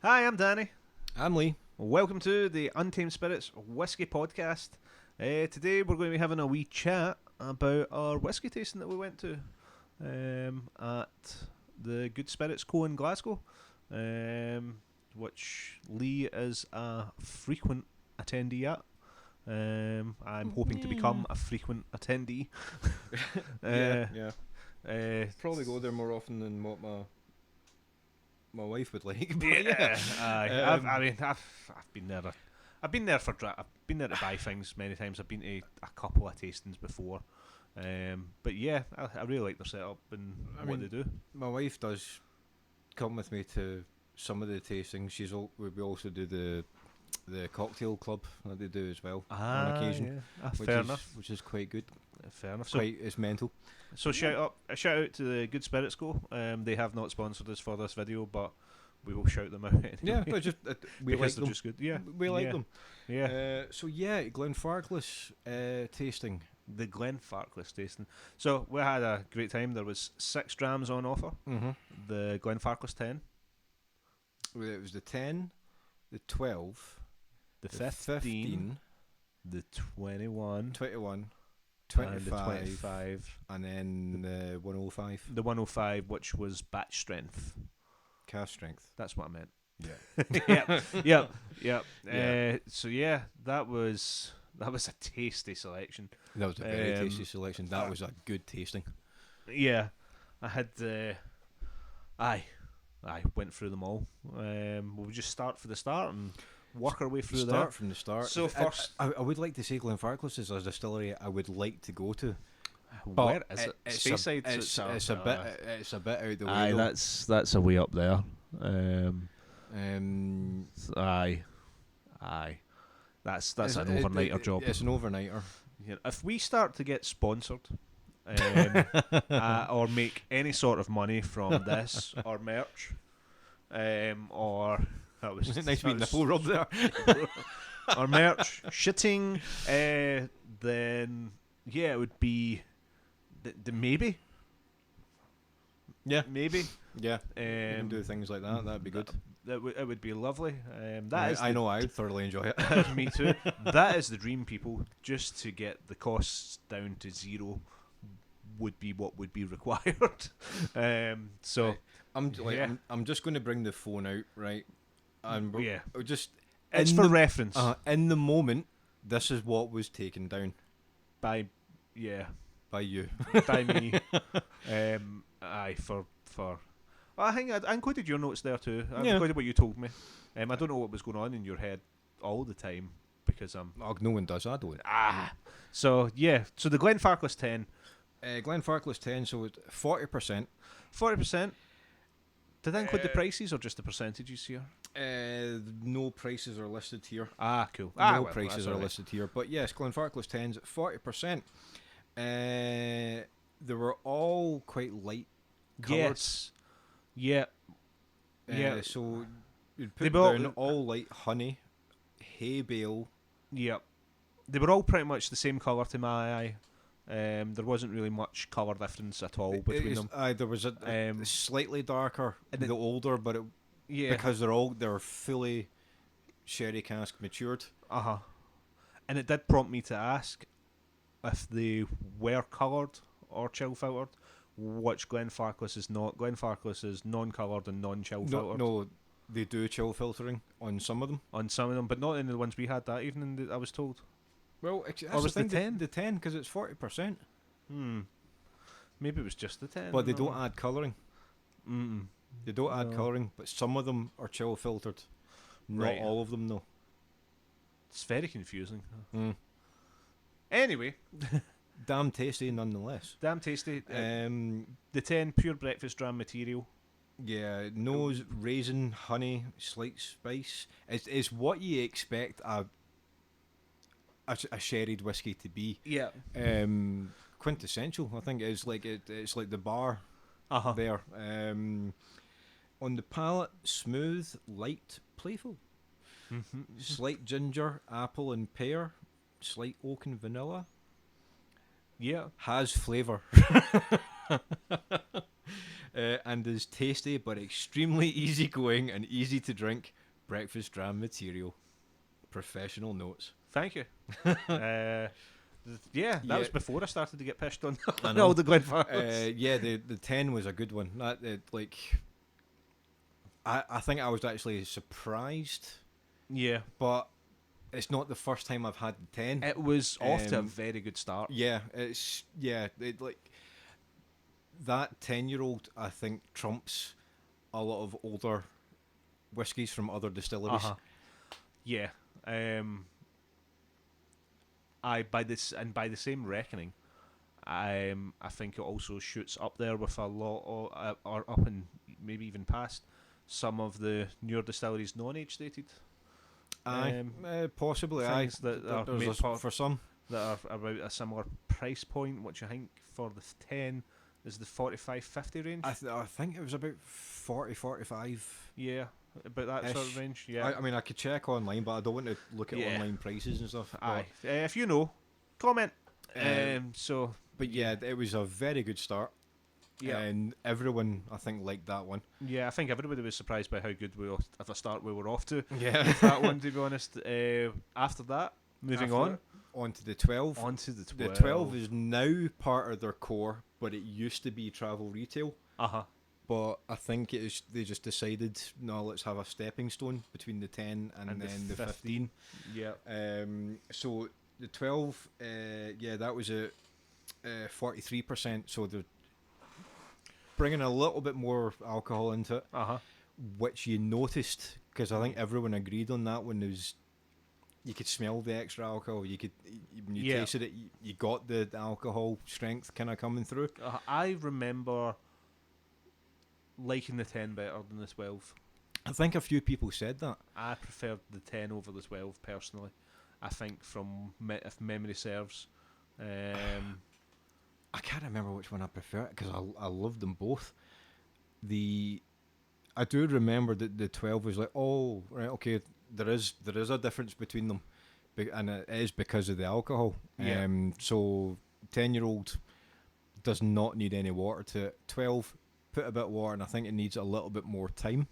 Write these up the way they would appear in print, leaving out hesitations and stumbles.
Hi, I'm Danny. I'm Lee. Welcome to the Untamed Spirits Whisky Podcast. Today we're going to be having a wee chat about our whisky tasting that we went to at the Good Spirits Co in Glasgow, which Lee is a frequent attendee at. I'm hoping to become a frequent attendee. Yeah. Probably go there more often than what my wife would like. But Yeah, aye. Um, I've been there. I've been there I've been there to buy things many times. I've been to a couple of tastings before, but yeah, I really like their setup and what they do. my wife does come with me to some of the tastings. We also do the cocktail club that they do as well on occasion, Yeah. Fair is, enough. which is quite good. Fair enough. So, It's mental. so shout out to the Good Spirits Co. They have not sponsored us for this video, but we will shout them out anyway. Yeah, but just we because like they're them. just good. Yeah, We like yeah. them. Yeah. So yeah, Glenfarclas tasting. The Glenfarclas tasting. So we had a great time. There was 6 drams on offer. Mm-hmm. The Glenfarclas 10, It was the 10, the 12, the the 15, the 21, 21, and 25, the 25. and then the 105 The 105, which was batch strength. cast strength. That's what I meant. Yeah. Yep. Yeah. So yeah, that was a tasty selection. That was a very tasty Um, selection. That was a good tasting. Yeah, I had. I went through them all. We'll just start for the start and work our way through Start there. from the start. So first, I would like to say Glenfarclas is a distillery I would like to go to. where is it? It's Speyside. it's a bit out the way. Aye, though. that's a way up there. Um, Aye. That's it's- an overnighter job. It's an overnighter. Yeah, if we start to get sponsored, or make any sort of money from this or merch, or that was Nice wee that was- nipple rub there. or merch shitting, then yeah, it would be the maybe. Yeah. Maybe. Yeah. You can do Um, things like that. That'd be good. it would be lovely. That is I the- know I'd thoroughly enjoy it. Me too. That is the dream, people. Just to get the costs down to zero would be what would be required. So Right. yeah. I'm just going to bring the phone out, right? And yeah, we're just it's in for the, reference. in the moment. This is what was taken down By by you. by me. Aye, for. Well, I think I included your notes there too. I Yeah. included what you told me. I don't know what was going on in your head all the time because I'm. Oh, no one does. I don't. So yeah. So the Glenfarclas 10, Glenfarclas 10, so it's 40%. 40%. Did that include the Uh, prices or just the percentages here? No prices are listed here. Cool. No Well, prices that's are all right. listed here. But yes, Glenfarclas 10's at 40%. They were all quite light coloured. Yes. Yeah. Yeah. So you'd They put were down all- all light honey, hay bale. Yep. They were all pretty much the same colour to my eye. There wasn't really much colour difference at all between them. There was a Um, slightly darker and the older, but Yeah. because they're fully sherry cask matured. And it did prompt me to ask if they were coloured or chill filtered. Which Glenfarclas is not. Glenfarclas is non-coloured and non-chill filtered No, they do chill filtering on some of them. on some of them, but not in the ones we had that evening. I was told. Well, was that's the thing, 10? The 10 because it's 40%, Maybe it was just the 10. but they no. don't add colouring. Mm-mm. They don't add No. colouring, but some of them are chill filtered. Not Right. all of them, though. It's very confusing. Mm. Anyway, Damn tasty, nonetheless. damn tasty. Um, The 10 pure breakfast dram material. yeah, nose, raisin, honey, slight spice. It's what you expect a sherried whiskey to be. Yeah. Quintessential, I think, it's like the bar Uh-huh. there. On the palate, smooth, light, playful. Mm-hmm. Slight ginger, apple and pear. Slight oak and vanilla. Yeah. Has flavour. and is tasty but extremely easygoing and easy to drink breakfast dram material. Professional notes. Thank you. Yeah, that was before I started to get pissed on I know. all the Glenfarclas. Yeah, the 10 was a good one. I think I was actually surprised, Yeah, but it's not the first time I've had the 10. it was off to a very good start. Yeah, that 10-year-old I think trumps a lot of older whiskies from other distilleries. Yeah. By the same reckoning, I think it also shoots up there with a lot of, or up and maybe even past some of the newer distilleries non-age dated. Possibly. Things that are made for some that are about a similar price point, which I think for the 10 is the 45-50 range. I think it was about 40-45. Yeah, about that sort of range. Yeah. I mean, I could check online, but I don't want to look at online prices and stuff. Aye. If you know, comment. So, but yeah, it was a very good start. Yeah. And everyone, I think, liked that one. Yeah, I think everybody was surprised by how good at the start we were off to. Yeah. With that one, to be honest. After that, moving on to the 12. On to the 12. The 12 is now part of their core, but it used to be travel retail. But I think they just decided, no, let's have a stepping stone between the 10 and then the 15. Yeah. So the 12, that was at 43%. So they're bringing a little bit more alcohol into it, which you noticed, because I think everyone agreed on that one. You could smell the extra alcohol. You could, when you tasted it, you got the alcohol strength kind of coming through. I remember liking the 10 better than the 12. I think a few people said that. I preferred the 10 over the 12 personally. I think if memory serves. I can't remember which one I prefer because I loved them both. I do remember that the 12 was like, oh right, okay, there is a difference between them, and it is because of the alcohol. Yeah. So 10-year-old does not need any water to it. 12, put a bit of water, and I think it needs a little bit more time.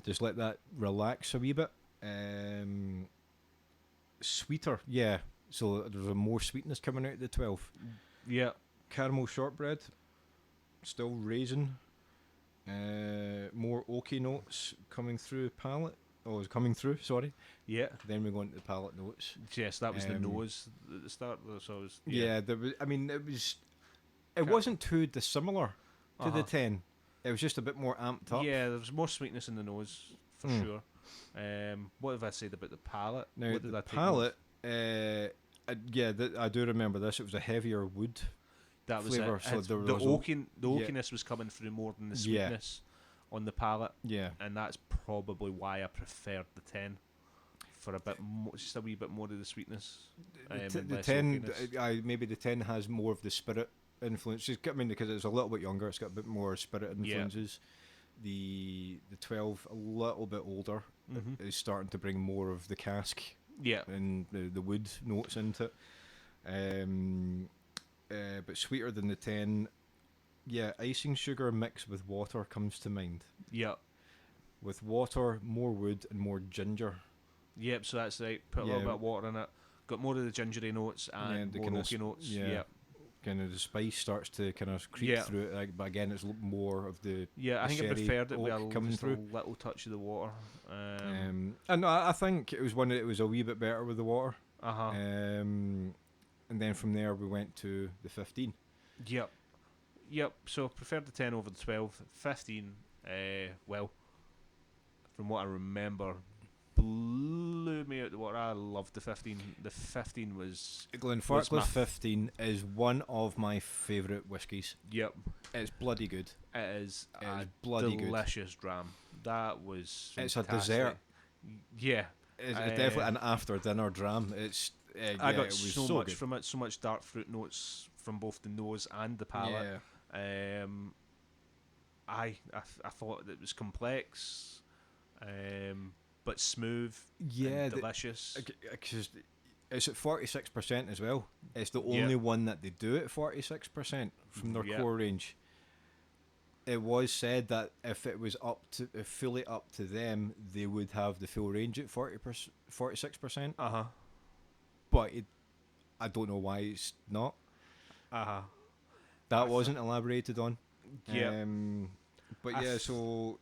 Just let that relax a wee bit. Sweeter, yeah. So there's a more sweetness coming out of the 12. Yeah. Caramel shortbread, still raisin. More oaky notes coming through palate. Oh, it's coming through, sorry. Yeah. Then we go into the palate notes. Yes, that was the nose at the start. So it was, there was. I mean, it wasn't too dissimilar to the 10. It was just a bit more amped up. Yeah, there was more sweetness in the nose for sure. What have I said about the palate? Now what did the I take palate, I do remember this. It was a heavier wood. That was flavor. it. So The oakiness was coming through more than the sweetness on the palate. Yeah, and that's probably why I preferred the 10 for a bit more, just a wee bit more of the sweetness. The 10, maybe the 10 has more of the spirit influence. I mean, because it's a little bit younger, it's got a bit more spirit influences. The 12, a little bit older, is starting to bring more of the cask. Yeah, and the wood notes into it. But sweeter than the 10. Yeah, icing sugar mixed with water comes to mind. Yeah. With water, more wood and more ginger. Yep, so that's right. Put a little bit of water in it. Got more of the gingery notes and more oaky notes. Yeah. Kind of the spice starts to kind of creep through it, but again, it's more of the I think I preferred it with a through. little touch of the water. And I think it was one that was a wee bit better with the water. And then from there we went to the 15. Yep. So preferred the 10 over the 12. 15. Well, from what I remember, blew me out the water. I loved the 15. The 15 was Glenfarclas 15 is one of my favourite whiskies. Yep, it's bloody good. It is bloody delicious dram. That was fantastic. It's a dessert. Yeah, it's definitely an after dinner dram. It's I got so much good from it. So much dark fruit notes from both the nose and the palate. I thought it was complex. But smooth, and delicious. Because it's at 46% as well. It's the only one that they do at 46% from their core range. it was said that if it was fully up to them, they would have the full range at 46%. But I don't know why it's not. That wasn't elaborated on. Yeah. But yeah, so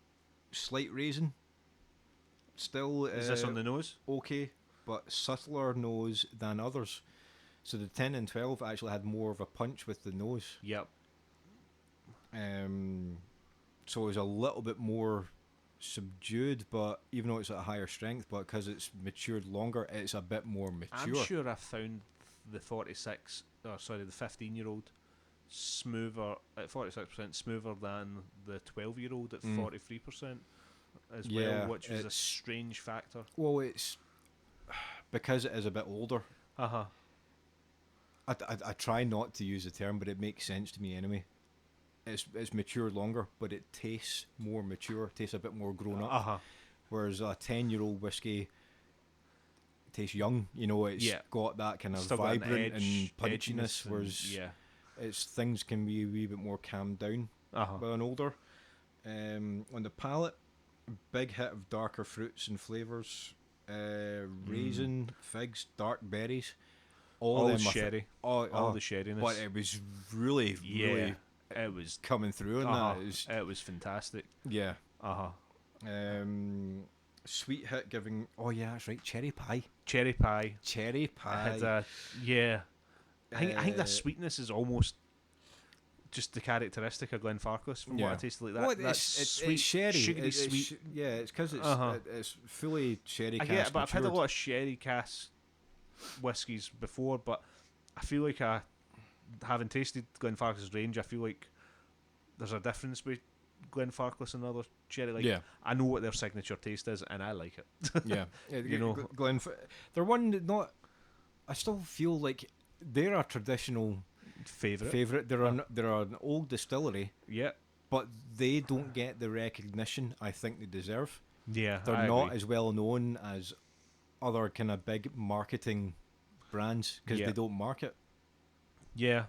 slight raisin. Still, is this on the nose? Okay, but subtler nose than others. So the 10 and 12 actually had more of a punch with the nose. Yep. So it was a little bit more subdued, but even though it's at a higher strength, but because it's matured longer, it's a bit more mature. I'm sure I found the 15-year-old smoother at 46%, smoother than the 12-year-old at 43% as well, which was a strange factor. Well, it's because it is a bit older. I try not to use the term, but it makes sense to me anyway. It's matured longer, but it tastes more mature, tastes a bit more grown up. Whereas a 10-year-old whiskey tastes young. You know, it's got that kind of still vibrant and punchiness, whereas it's things can be a wee bit more calmed down by an older. On the palate, big hit of darker fruits and flavours, raisin, figs, dark berries. All them sherry. All the sherryness. But it was really, really it was coming through on that. It was fantastic. Yeah. Sweet hit giving... Oh, yeah, that's right. Cherry pie. Cherry pie. I think the sweetness is almost just the characteristic of Glenfarclas from what I tasted like that. Well, it's sweet, sherry. Sugary sweet. It's because it's fully sherry cask. I get it, but I've had a lot of sherry cask whiskies before, but I feel like having tasted Glenfarclas' range, I feel like there's a difference with Glenfarclas and other sherry. Like, I know what their signature taste is, and I like it. You know, they're one that not. I still feel like they're a traditional favorite. They're an old distillery. But they don't get the recognition I think they deserve. They're not as well known as other kind of big marketing brands because they don't market. They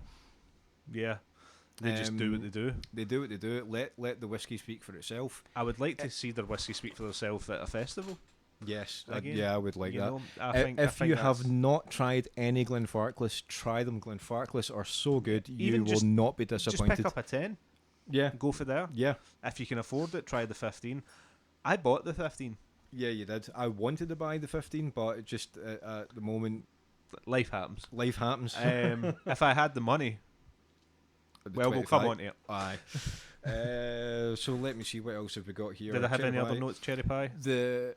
just do what they do. They do what they do. Let the whiskey speak for itself. I would like to see their whiskey speak for itself at a festival. Yes, I would like that. If you have not tried any Glenfarclas, try them. Glenfarclas are so good, you will not be disappointed. Just pick up a 10. Yeah. Go for there. Yeah. If you can afford it, try the 15. I bought the 15. Yeah, you did. I wanted to buy the 15, but it just at the moment... Life happens. If I had the money... Well, 25. We'll come on to it. Aye. So let me see, what else have we got here? Did I have any other notes, cherry pie? The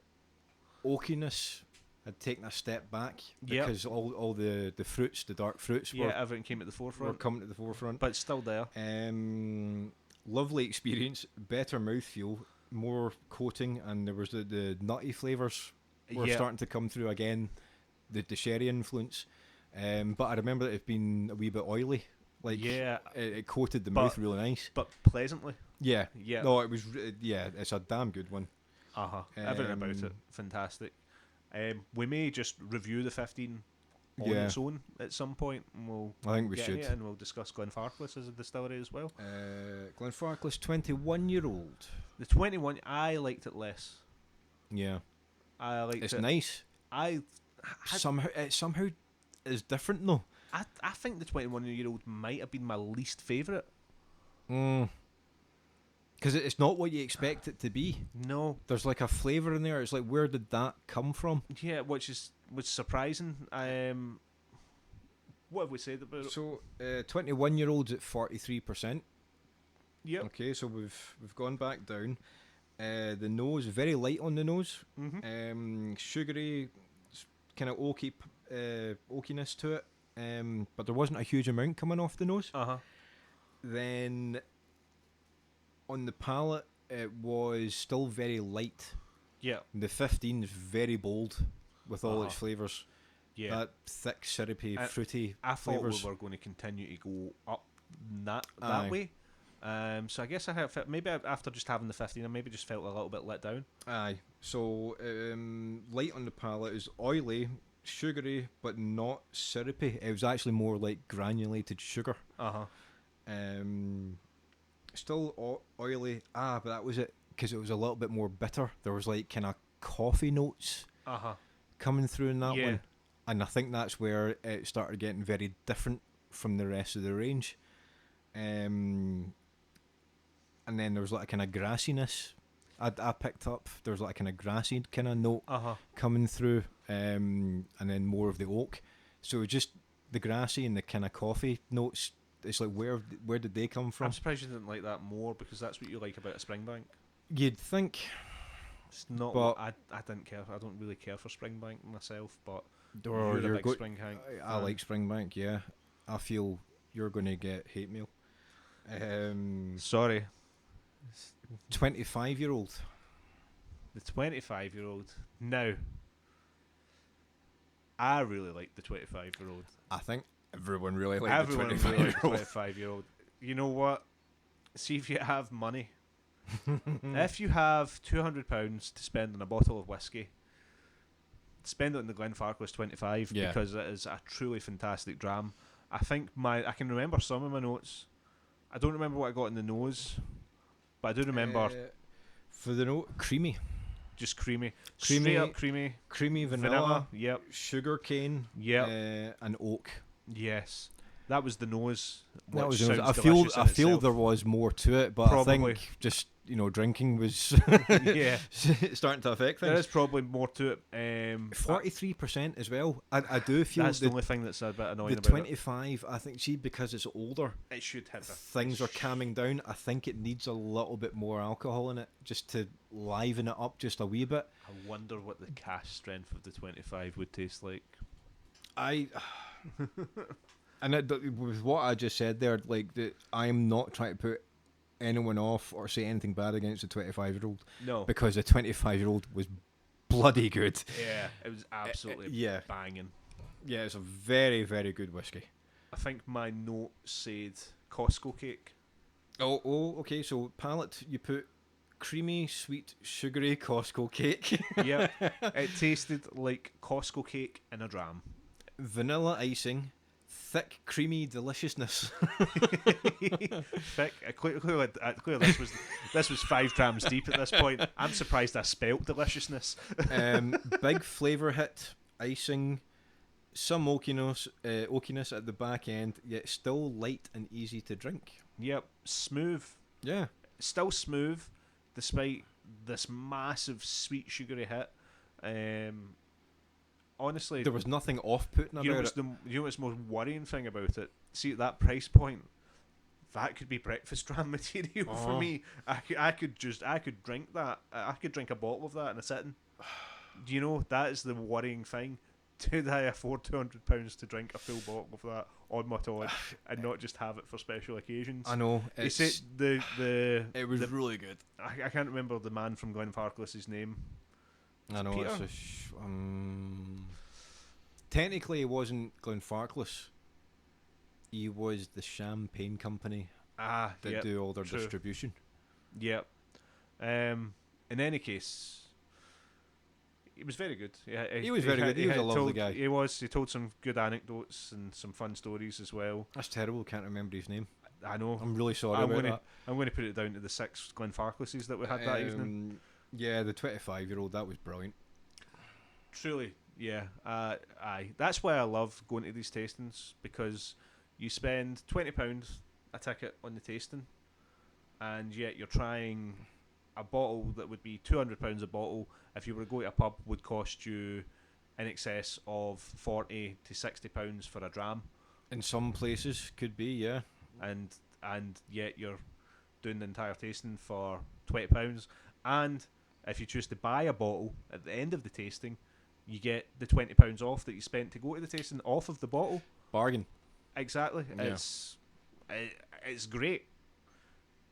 oakiness had taken a step back because all the fruits, the dark fruits, everything came at the forefront. Were coming to the forefront, but it's still there. Lovely experience, better mouthfeel, more coating, and there was the nutty flavours were starting to come through again. The sherry influence, but I remember it been a wee bit oily. Like it coated the mouth really nice, but pleasantly. Yeah. No, it was. It's a damn good one. Everything about it, fantastic. We may just review the 15 on its own at some point. And I think we should, and we'll discuss Glenfarclas as a distillery as well. Glenfarclas 21-year-old. The 21, I liked it less. Yeah, I liked it. It's nice. Somehow is different though. I think the 21-year-old might have been my least favourite. Because it's not what you expect it to be. No. There's like a flavour in there. It's like, where did that come from? Yeah, which was surprising. What have we said about it? So, 21-year-olds at 43%. Yep. Okay, so we've gone back down. The nose, very light on the nose. Sugary, kind of oakiness to it. But there wasn't a huge amount coming off the nose. Then on the palate, it was still very light. Yeah. The 15 is very bold with all its flavours. Yeah. That thick, syrupy, fruity I thought flavours. we were going to continue to go up that way. So I guess maybe after just having the 15, I maybe just felt a little bit let down. Aye. So light on the palate, is oily, sugary, but not syrupy. It was actually more like granulated sugar. Still oily. But that was it, because it was a little bit more bitter. There was like kind of coffee notes coming through in that one. And I think that's where it started getting very different from the rest of the range. And then there was like a kind of grassiness I picked up. There was like a kind of grassy kind of note coming through, and then more of the oak. So just the grassy and the kind of coffee notes, it's like, where did they come from? I'm surprised you didn't like that more, because that's what you like about a Springbank. You'd think. It's not, but I didn't care. I don't really care for Springbank myself, but you're a big Springbank. I like Springbank, yeah. I feel you're going to get hate mail. Sorry. 25-year-old. The 25-year-old. Now, I really like the 25-year-old. I think everyone really likes the 25-year-old. You know what? See if you have money. If you have £200 to spend on a bottle of whiskey, spend it on the Glenfarclas 25, because it is a truly fantastic dram. I think I can remember some of my notes. I don't remember what I got in the nose, but I do remember for the note, creamy, just creamy, straight up creamy vanilla, yep, sugar cane, yep, and oak. Yes, that was the nose. That was. I feel there was more to it, but probably. I think just drinking was starting to affect things. There is probably more to it. 43% as well. I do feel that's the only thing that's a bit annoying. The 25, I think, because it's older, it should have things are calming down. I think it needs a little bit more alcohol in it just to liven it up just a wee bit. I wonder what the cash strength of the 25 would taste like. And with what I just said there, like, I'm not trying to put anyone off or say anything bad against the 25-year-old. No. Because the 25-year-old was bloody good. Yeah, it was absolutely banging. Yeah, it's a very, very good whiskey. I think my note said Costco cake. Oh, okay. So palate, you put creamy, sweet, sugary Costco cake. Yep. It tasted like Costco cake in a dram. Vanilla icing. Thick, creamy deliciousness. Thick. Clearly, this was 5 grams deep at this point. I'm surprised I spelt deliciousness. Big flavour hit, icing, some oakiness at the back end, yet still light and easy to drink. Yep, smooth. Yeah, still smooth, despite this massive sweet sugary hit. Honestly, there was nothing off-putting about it. You know what's the most worrying thing about it? See, at that price point, that could be breakfast dram material for me. I could drink that. I could drink a bottle of that in a sitting. You know, that is the worrying thing. Did I afford £200 to drink a full bottle of that on my toilet and not just have it for special occasions? I know. It was really good. I can't remember the man from Glenfarclas' name. I know. Technically, he wasn't Glenfarclas. He was the champagne company that do all their distribution. Yep. In any case, he was very good. He was very good. He was a lovely guy. He was. He told some good anecdotes and some fun stories as well. That's terrible. Can't remember his name. I know. I'm really sorry about that. I'm going to put it down to the 6 Glenfarclases that we had that evening. Yeah, the 25-year-old, that was brilliant. Truly, yeah. Aye. That's why I love going to these tastings, because you spend £20 a ticket on the tasting, and yet you're trying a bottle that would be £200 a bottle. If you were to go to a pub, would cost you in excess of £40 to £60 for a dram. In some places, could be, yeah. And yet you're doing the entire tasting for £20. And if you choose to buy a bottle at the end of the tasting, you get the £20 off that you spent to go to the tasting off of the bottle. Bargain. Exactly. Yeah. It's great.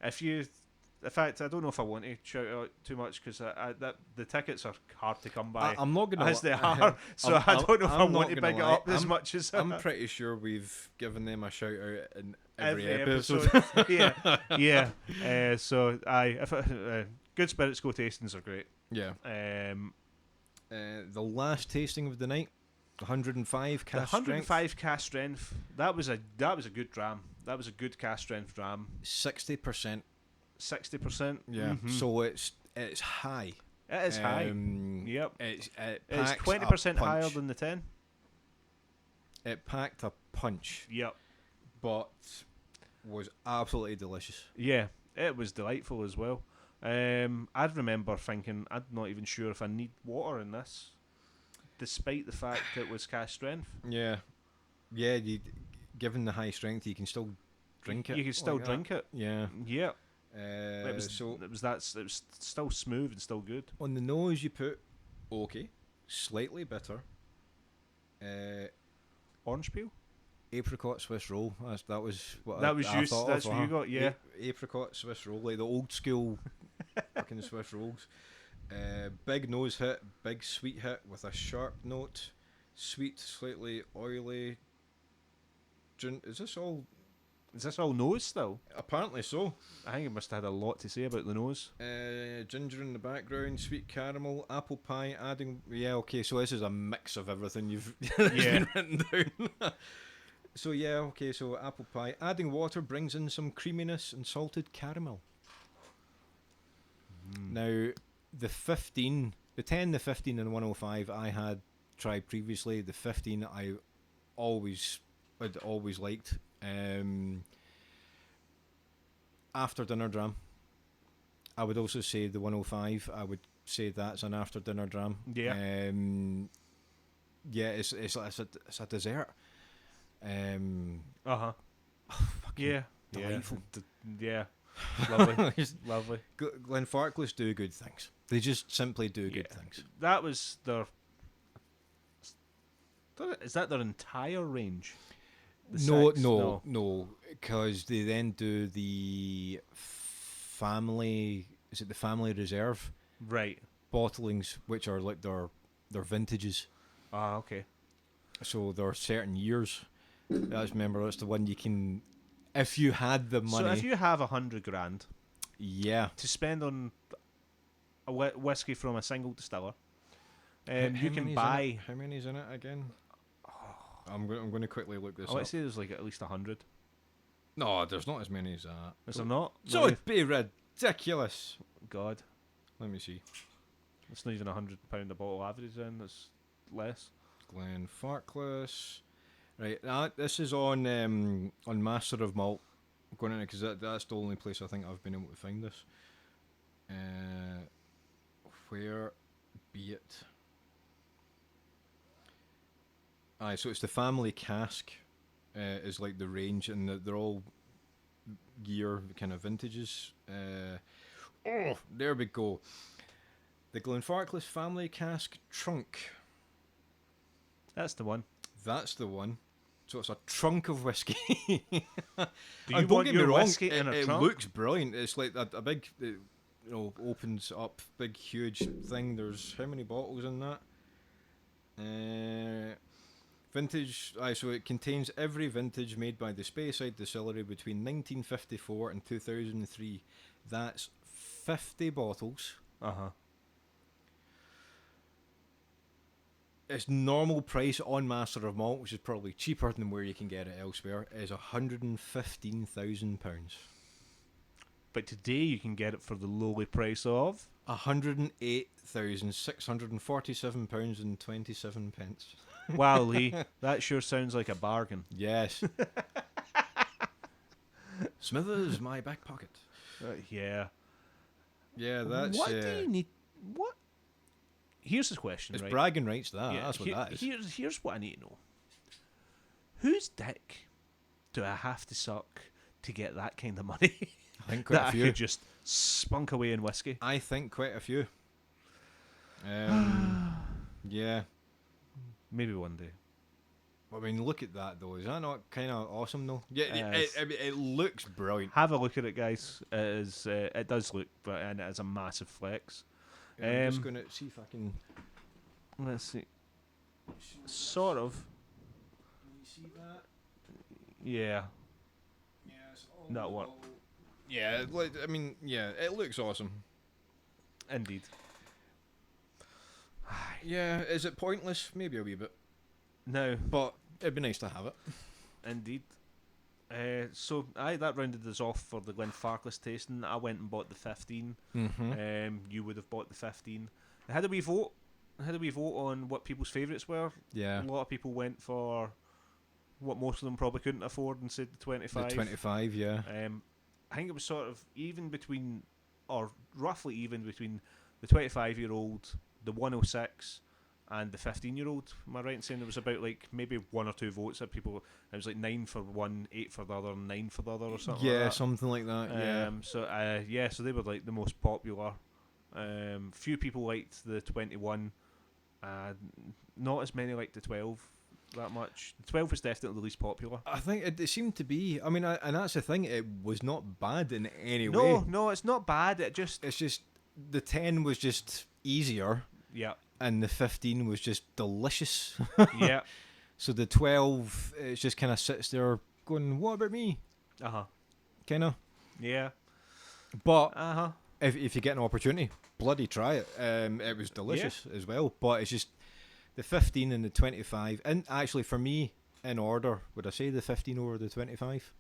In fact, I don't know if I want to shout out too much, because the tickets are hard to come by. I'm not going to. As they are. So I don't know if I want to big it up as much as... I'm pretty sure we've given them a shout out in every episode. Yeah. So, Good Spirits Go tastings are great. Yeah. The last tasting of the night, 105 cast strength. 105 cast strength. That was a good dram. That was a good cast strength dram. 60%. 60%. Yeah. So it's high. It is high. Yep. It's It's 20% higher than the 10. It packed a punch. Yep. But was absolutely delicious. Yeah, it was delightful as well. I remember thinking, I'm not even sure if I need water in this, despite the fact it was cask strength. Yeah. Yeah, given the high strength, you can still drink it. You can still like drink it. Yeah. Yeah. It was still smooth and still good. On the nose, you put slightly bitter. Orange peel. Apricot Swiss roll. That was what that was I you. thought That's of, what you got. Yeah. Apricot Swiss roll, like the old school fucking Swiss rolls. Big nose hit, big sweet hit with a sharp note, sweet, slightly oily. Is this all nose still? Apparently so. I think it must have had a lot to say about the nose. Ginger in the background, sweet caramel, apple pie, adding. Yeah, okay, so this is a mix of everything you've been written down. So yeah, okay, so apple pie. Adding water brings in some creaminess and salted caramel. Now, the 15, the 10, the 15 and 105 I had tried previously. The 15 I'd always liked. After dinner dram. I would also say the 105. I would say that's an after dinner dram. Yeah. Yeah, it's a dessert. Yeah. Delightful. Yeah. Lovely. Lovely. Glenfarclas do good things. They just simply do good things. That was their. Is that their entire range? No, because they then do the family. Is it the family reserve? Right. Bottlings, which are like their vintages. Ah, okay. So there are certain years. I just remember that's the one you can, if you had the money. So if you have $100,000, yeah, to spend on a whiskey from a single distiller, you can buy. How many's in it again? I'm going to quickly look this up. Let's say there's like at least 100. No, there's not as many as that. Is there not? So it'd be ridiculous. God. Let me see. It's not even £100 a bottle average then. It's less. Glenfarclas. Right, this is on Master of Malt. I'm going in because that's the only place I think I've been able to find this. Where be it? Aye, so it's the family cask. Is like the range, and they're all year kind of vintages. There we go. The Glenfarclas family cask trunk. That's the one. That's the one. So it's a trunk of whiskey. Do you want your whiskey in a it trunk? It looks brilliant. It's like a big, opens up, big, huge thing. There's how many bottles in that? Vintage. So it contains every vintage made by the Speyside distillery between 1954 and 2003. That's 50 bottles. Its normal price on Master of Malt, which is probably cheaper than where you can get it elsewhere, is £115,000. But today you can get it for the lowly price of £108,647.27. Wow, Lee, that sure sounds like a bargain. Yes. Smithers, my back pocket. Yeah. Yeah, that's. What do you need? What? Here's the question. It's right? bragging rights. That's what that is. Here's what I need to know. Whose dick do I have to suck to get that kind of money? I think quite a few. I could just spunk away in whiskey. I think quite a few. Yeah. Maybe one day. I mean, look at that though. Is that not kind of awesome though? Yeah, it looks brilliant. Have a look at it, guys. It is. It does look, and it is a massive flex. I'm just gonna see if I can. Let's see. Sort of. Can you see that? Yeah. Yes. That one. Yeah, I mean, yeah, it looks awesome. Indeed. Yeah, is it pointless? Maybe a wee bit. No. But it'd be nice to have it. Indeed. So that rounded us off for the Glenfarclas tasting. I went and bought the 15. You would have bought the 15. I had a wee vote. On what people's favourites were. Yeah. A lot of people went for what most of them probably couldn't afford and said the 25. The 25, yeah. I think it was sort of even between, or roughly even between the 25-year-old, the 106, and the 15-year-old. Am I right in saying there was about like maybe 1 or 2 votes that people? It was like 9 for one, 8 for the other, and 9 for the other, or something. Yeah, like that. something like that. Yeah. So they were like the most popular. Few people liked the 21. Not as many liked the 12 that much. The 12 was definitely the least popular. I think it seemed to be. I mean, and that's the thing. It was not bad in any way. No, it's not bad. It's just the 10 was just easier. Yeah. And the 15 was just delicious. Yeah. So the 12, it just kind of sits there going, "What about me?" Kind of. Yeah. But if you get an opportunity, bloody try it. It was delicious as well. But it's just the 15 and the 25. And actually, for me, in order, would I say the 15 over the 25?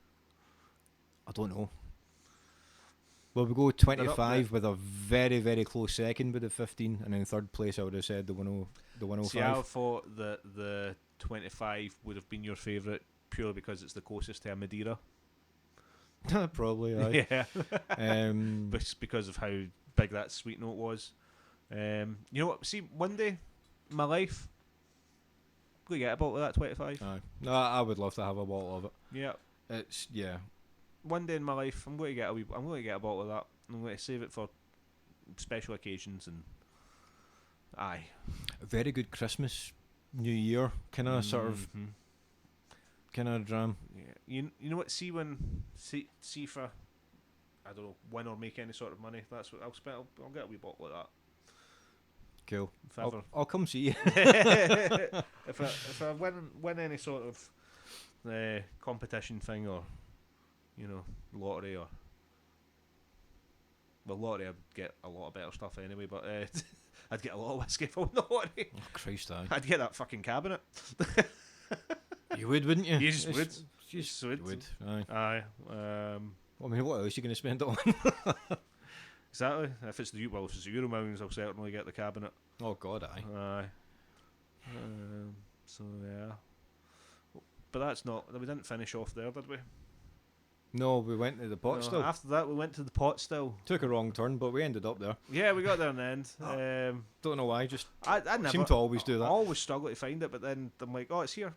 I don't know. Well, we go 25 with a very, very close second with the 15, and in third place I would have said the 105. See, I thought that the 25 would have been your favourite purely because it's the closest to a Madeira. Probably, aye. Yeah. But because of how big that sweet note was. You know what? See, one day in my life, I'm going to get a bottle of that 25. Aye. No, I would love to have a bottle of it. Yeah. It's, yeah. One day in my life, I'm going to get a bottle of that. I'm going to save it for special occasions and aye. A very good Christmas, New Year kind of sort of kind of dram. Yeah. You know what? See for I don't know, win or make any sort of money. That's what I'll spend. I'll get a wee bottle of that. Cool. If I'll come see you. if I win any sort of competition thing or lottery or lottery, I'd get a lot of better stuff anyway. But I'd get a lot of whiskey if I won the lottery. Oh Christ, aye. I'd get that fucking cabinet. You would, wouldn't you? You just would. You would. Aye. Aye. I mean, what else are you going to spend it on? Exactly. If it's the Euro Millions, I'll certainly get the cabinet. Oh God, aye. Aye. So yeah. But that's not. We didn't finish off there, did we? No, we went to the pot still. After that, we went to the pot still. Took a wrong turn, but we ended up there. Yeah, we got there in the end. Don't know why. Just I never seem to always do that. I always struggle to find it, but then I'm like, oh, it's here.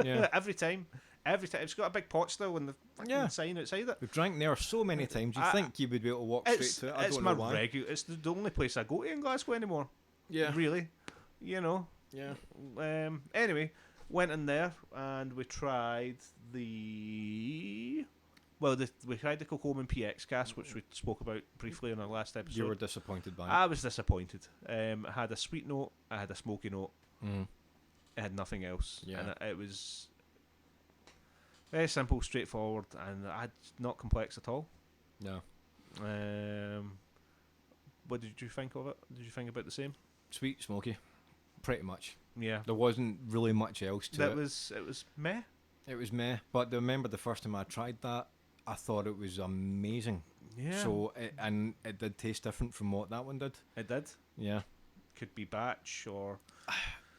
Yeah. Every time. It's got a big pot still and the fucking sign outside it. We've drank there so many times. You'd think you would be able to walk straight to it. I don't know why. It's the only place I go to in Glasgow anymore. Yeah. Really. Yeah. Anyway, went in there and we tried we tried the Kilcoman PX cask, which we spoke about briefly in our last episode. You were disappointed by it. I was disappointed. It had a sweet note, it had a smoky note, it had nothing else. Yeah. And it was very simple, straightforward, and not complex at all. No. What did you think of it? Did you think about the same? Sweet, smoky, pretty much. Yeah. There wasn't really much else to it. It was meh. It was meh. But I remember the first time I tried that, I thought it was amazing. Yeah. So it did taste different from what that one did. It did. Yeah. Could be batch or.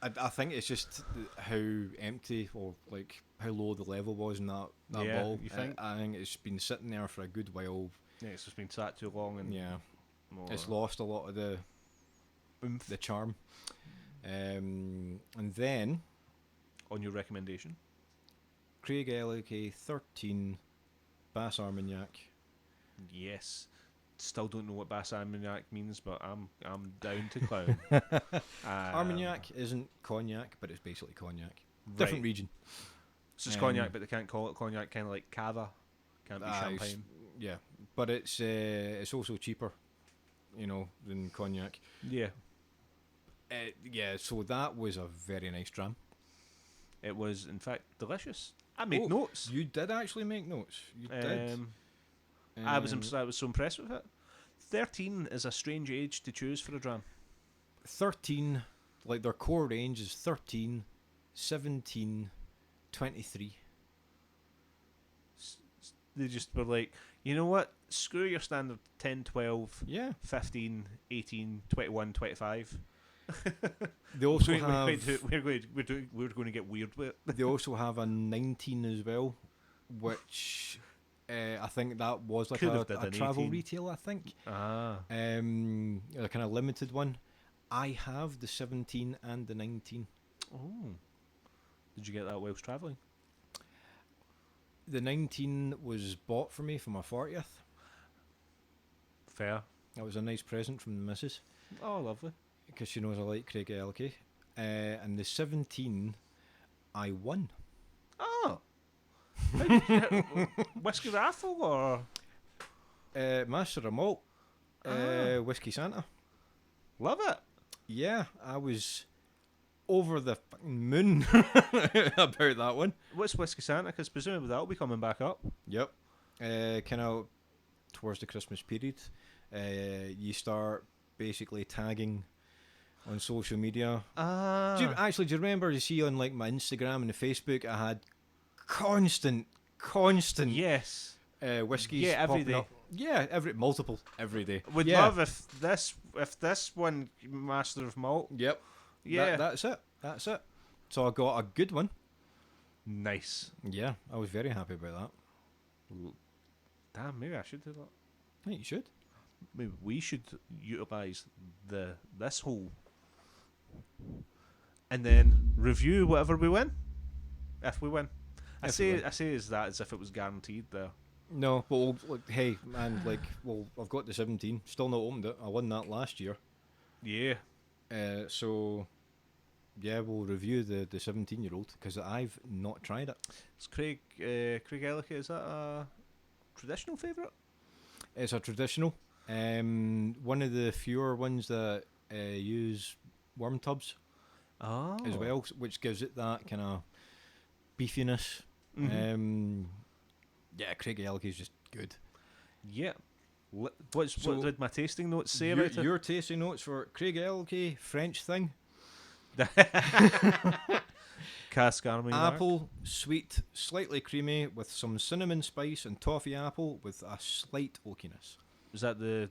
I think it's just how empty or like how low the level was in that Yeah, ball. you think? I think it's been sitting there for a good while. Yeah, it's just been sat too long and it's lost a lot of the oomph, the charm. And then on your recommendation, Craig Ellicky 13 Bass Armagnac. Yes. Still don't know what Bass Armagnac means, but I'm down to clown. Armagnac isn't cognac, but it's basically cognac. Different region. So it's cognac, but they can't call it cognac. Kind of like cava, can't be champagne. Yeah, but it's also cheaper, than cognac. Yeah. So that was a very nice dram. It was, in fact, delicious. I made notes. You did actually make notes. You did. I was so impressed with it. 13 is a strange age to choose for a dram. 13, like their core range is 13, 17, 23. They just were like, you know what? Screw your standard 10, 12, Yeah. 15, 18, 21, 25. They also we're have. we're going to get weird with it. They also have a 19 as well, which I think that was like Could have a did an travel 18. retail. I think Ah. a kind of limited one. I have the 17 and the 19. Oh. Did you get that whilst travelling? The 19 was bought for me for my 40th. Fair. That was a nice present from the missus, Oh, lovely. because she knows I like Craig Elke. And the 17, I won. Oh. Whiskey raffle or? Master of Malt, Whiskey Santa. Love it. Yeah, I was over the fucking moon about that one. What's Whiskey Santa? Because presumably that'll be coming back up. Yep. Kind of towards the Christmas period, you start basically tagging on social media. Ah. Do you remember? You see on like my Instagram and the Facebook, I had constant Yes. whiskies. Yeah, every popping day. up. Yeah, multiple every day. Would Yeah. love if this one Master of Malt. Yep. Yeah. That's it. So I got a good one. Nice. Yeah, I was very happy about that. Damn, maybe I should do that. I think you should. Maybe we should utilise this whole and then review whatever we win. If we win. I say is that as if it was guaranteed there. No, but hey, man, I've got the 17. Still not opened it. I won that last year. Yeah. So, yeah, we'll review the 17-year-old, because I've not tried it. It's Craig Elke, is that a traditional favourite? It's a traditional. One of the fewer ones that use worm tubs as well, which gives it that kind of beefiness. Mm-hmm. Yeah, Craig Elke is just good. Yeah. What did my tasting notes say your, about it? your tasting notes for Craig Elke, French thing. Cask Armagnac. Apple, sweet, slightly creamy, with some cinnamon spice and toffee apple with a slight oakiness. Was that did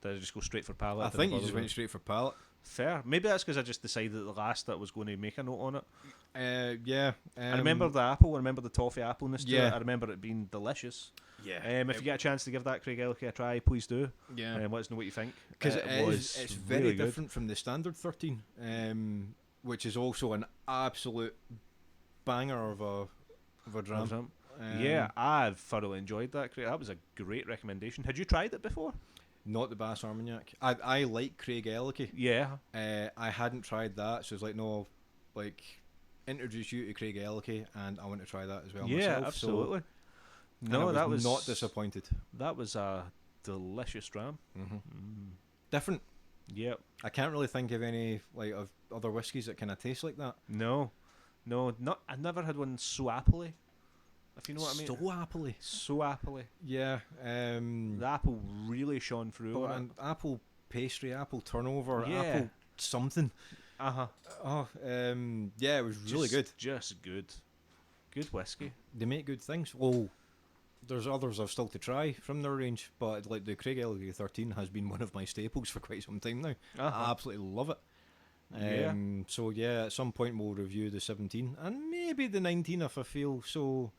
I just go straight for palate? I think you just went straight for palate. Fair. Maybe that's because I just decided at the last that I was going to make a note on it. Yeah. I remember the apple. I remember the toffee appleness to Yeah. it. I remember it being delicious. Yeah. If you get a chance to give that Craig Elke a try, please do. Yeah. Let us know what you think. Because was it's very really good. different from the standard 13, which is also an absolute banger of a dram. Yeah, I've thoroughly enjoyed that. That was a great recommendation. Had you tried it before? Not the Bass Armagnac. I like Craig Elke. Yeah. I hadn't tried that, so it's like, no, introduce you to Craig Elke, and I want to try that as well Yeah, myself. absolutely. So, No, and I that was not disappointed. That was a delicious dram. Different. Yep. I can't really think of any of other whiskies that kind of taste like that. No, not. I never had one so appley. If you know what I mean. So appley. So appley. Yeah. The apple really shone through. And apple pastry, apple turnover, Yeah. apple something. Uh-huh. Oh, yeah, it was really good. Just good. Good whiskey. They make good things. Well, there's others I've still to try from their range, but like the Craig Elke 13 has been one of my staples for quite some time now. I absolutely love it. Yeah. So yeah, at some point we'll review the 17 and maybe the 19 if I feel so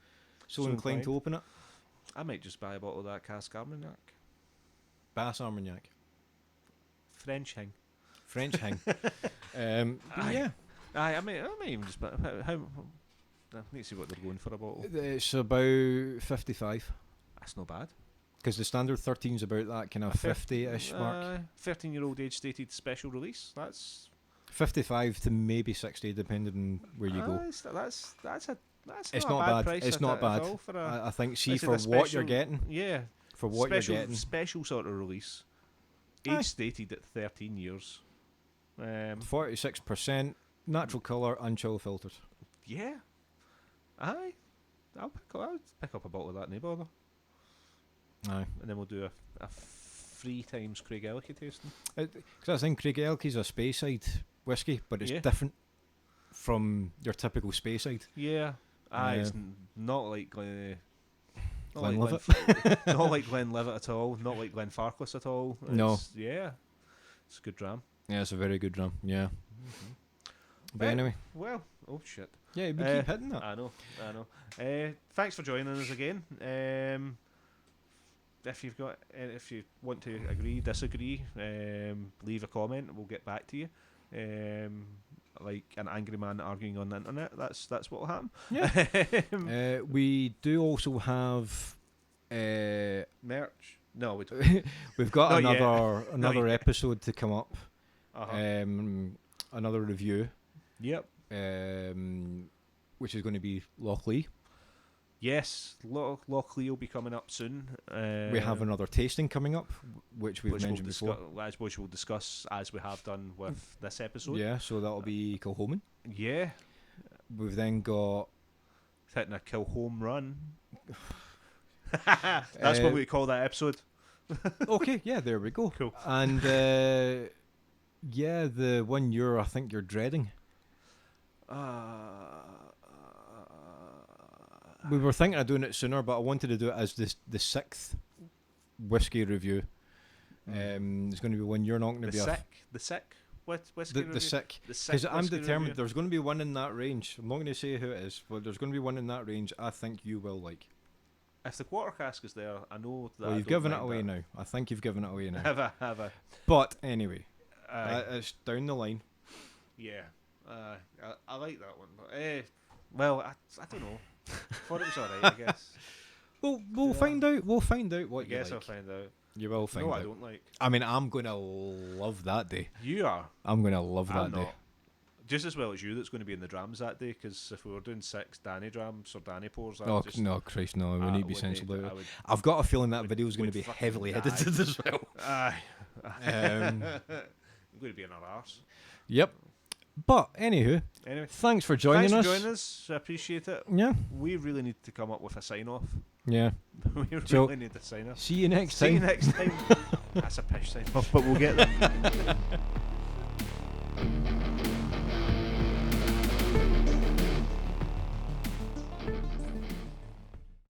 inclined to open it. I might just buy a bottle of that Cask Armagnac. Bass Armagnac. French hang. Yeah. I might even just buy. I need to see what they're going for a bottle. It's about 55. That's not bad. Because the standard 13's about that kind of 50-ish mark. 13-year-old age stated special release. That's 55 to maybe 60, depending on where you go. That's It's not not a bad bad. price. It's not bad. I think, see, for what you're getting. Yeah. For what you're getting. Special sort of release. Age stated at 13 years. 46%, natural colour, unchill filtered. Yeah. Aye. I'll pick up a bottle of that, no bother. Aye. And then we'll do a 3 times Craig Elke tasting. Because I think Craig Elke's a Speyside whiskey, but it's different from your typical Speyside. Yeah. Aye, it's not like Glenlivet. Not like Glenlivet at all. Not like Glenfarclas at all. No. Yeah. It's a good dram. Yeah, it's a very good drum. Yeah. Mm-hmm. But anyway. Well, oh shit. Yeah, we keep hitting that. I know. Thanks for joining us again. If you want to agree, disagree, leave a comment. We'll get back to you. Like an angry man arguing on the internet. That's what will happen. Yeah. We do also have merch. No, we don't. We've got Not another yet. episode to come up. Uh-huh. Another review. Yep. Which is going to be Loch-Lee. Yes, Loch-Lee will be coming up soon. We have another tasting coming up, which we've mentioned before. Which we'll discuss as we have done with this episode. Yeah, so that'll be Kilhoman. Yeah. We've then got... Hitting a kill home run. That's what we call that episode. Okay, yeah, there we go. Cool. And yeah, the one I think you're dreading. We were thinking of doing it sooner, but I wanted to do it as the 6th whiskey review. There's going to be one you're not going to be the sick whiskey review? The sick. The sick Because I'm whiskey determined review. there's going to be one in that range. I'm not going to say who it is, but there's going to be one in that range I think you will like. If the quarter cask is there, I know that. Well, you've given it away now. I think you've given it away now. Have I? But anyway, it's down the line. Yeah, I like that one. But well, I don't know. Thought it was alright, I guess. We'll find out. We'll find out what you like. I guess I'll find out. You will find out. No, I don't like. I mean, I'm going to love that day. You are. I'm going to love I'm that day. not. Just as well as you that's going to be in the drams that day, because if we were doing 6 Danny drams or Danny pours, No, Christ, no. We need to be sensible about it. I've I've got a feeling that video is going to be fucking heavily die. edited as well. Aye. Um, I'm going to be in our arse. Yep. But, anywho, Anyway, thanks for joining thanks us. for joining us. I appreciate it. Yeah. We really need to come up with a sign-off. Yeah. We really So, need to sign off. See you next See time. you next time. That's a pish sign-off, but we'll get there.